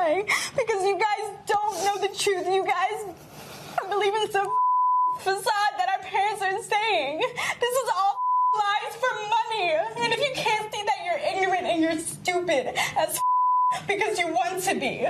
crying because you guys don't know the truth. You guys are believing some facade that our parents are saying. This is all lies for money. And if you can't see that, you're ignorant and you're stupid as because you want to be.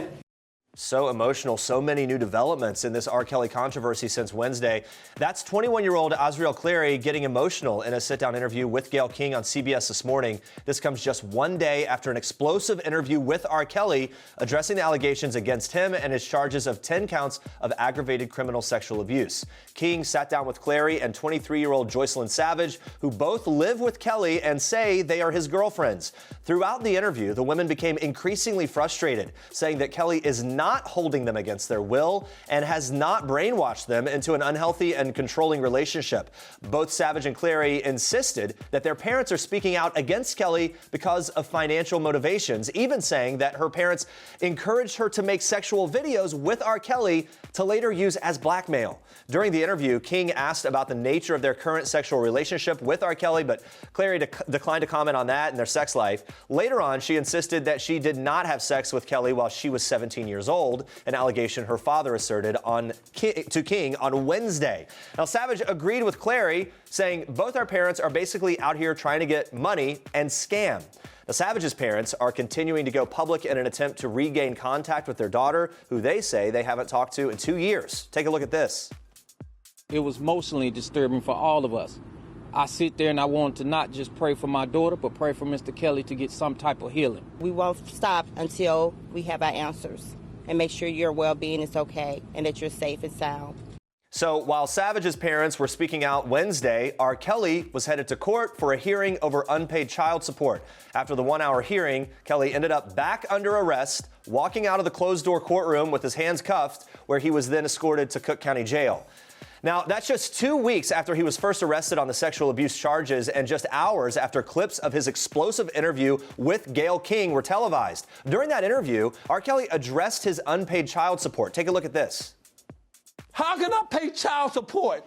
So emotional, so many new developments in this R. Kelly controversy since Wednesday. That's 21-year-old Azriel Clary getting emotional in a sit-down interview with Gayle King on CBS this morning. This comes just one day after an explosive interview with R. Kelly addressing the allegations against him and his charges of 10 counts of aggravated criminal sexual abuse. King sat down with Clary and 23-year-old Jocelyn Savage, who both live with Kelly and say they are his girlfriends. Throughout the interview, the women became increasingly frustrated, saying that Kelly is not holding them against their will and has not brainwashed them into an unhealthy and controlling relationship. Both Savage and Clary insisted that their parents are speaking out against Kelly because of financial motivations, even saying that her parents encouraged her to make sexual videos with R. Kelly to later use as blackmail. During the interview, King asked about the nature of their current sexual relationship with R. Kelly, but Clary declined to comment on that and their sex life. Later on, she insisted that she did not have sex with Kelly while she was 17 years old, an allegation her father asserted to King on Wednesday. Now, Savage agreed with Clary, saying both our parents are basically out here trying to get money and scam. Now, Savage's parents are continuing to go public in an attempt to regain contact with their daughter, who they say they haven't talked to in 2 years. Take a look at this. It was emotionally disturbing for all of us. I sit there and I wanted to not just pray for my daughter, but pray for Mr. Kelly to get some type of healing. We won't stop until we have our answers and make sure your well-being is okay and that you're safe and sound. So while Savage's parents were speaking out Wednesday, R. Kelly was headed to court for a hearing over unpaid child support. After the one-hour hearing, Kelly ended up back under arrest, walking out of the closed-door courtroom with his hands cuffed, where he was then escorted to Cook County Jail. Now, that's just 2 weeks after he was first arrested on the sexual abuse charges and just hours after clips of his explosive interview with Gayle King were televised. During that interview, R. Kelly addressed his unpaid child support. Take a look at this. How can I pay child support?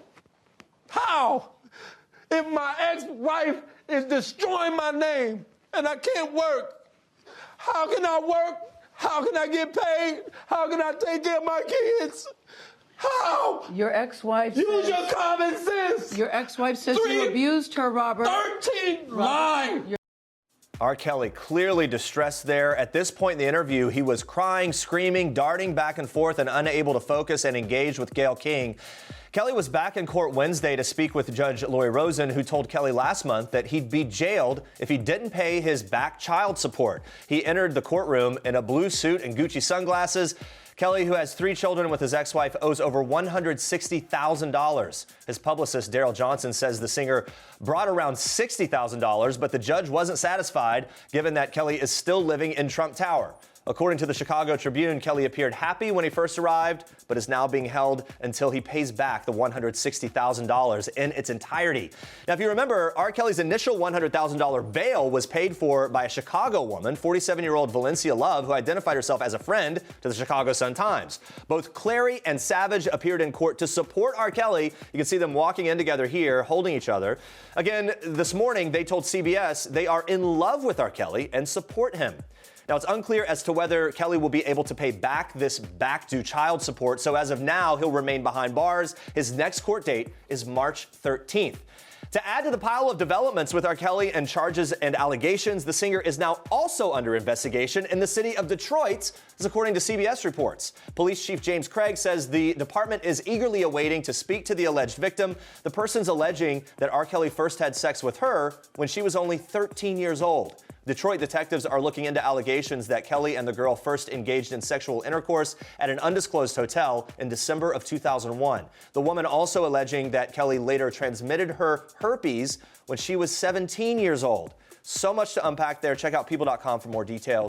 How? If my ex-wife is destroying my name and I can't work, how can I work? How can I get paid? How can I take care of my kids? How? Your ex-wife Use your common sense. Your ex-wife says you abused her, Robert. 13 lying. R. Kelly clearly distressed there. At this point in the interview, he was crying, screaming, darting back and forth and unable to focus and engage with Gayle King. Kelly was back in court Wednesday to speak with Judge Lori Rosen, who told Kelly last month that he'd be jailed if he didn't pay his back child support. He entered the courtroom in a blue suit and Gucci sunglasses. Kelly, who has 3 children with his ex-wife, owes over $160,000. His publicist, Daryl Johnson, says the singer brought around $60,000, but the judge wasn't satisfied, given that Kelly is still living in Trump Tower. According to the Chicago Tribune, Kelly appeared happy when he first arrived, but is now being held until he pays back the $160,000 in its entirety. Now, if you remember, R. Kelly's initial $100,000 bail was paid for by a Chicago woman, 47-year-old Valencia Love, who identified herself as a friend to the Chicago Sun-Times. Both Clary and Savage appeared in court to support R. Kelly. You can see them walking in together here, holding each other. Again, this morning, they told CBS they are in love with R. Kelly and support him. Now, it's unclear as to whether Kelly will be able to pay back this back-due child support, so as of now, he'll remain behind bars. His next court date is March 13th. To add to the pile of developments with R. Kelly and charges and allegations, the singer is now also under investigation in the city of Detroit, as according to CBS reports. Police Chief James Craig says the department is eagerly awaiting to speak to the alleged victim. The person's alleging that R. Kelly first had sex with her when she was only 13 years old. Detroit detectives are looking into allegations that Kelly and the girl first engaged in sexual intercourse at an undisclosed hotel in December of 2001. The woman also alleging that Kelly later transmitted her herpes when she was 17 years old. So much to unpack there. Check out people.com for more details.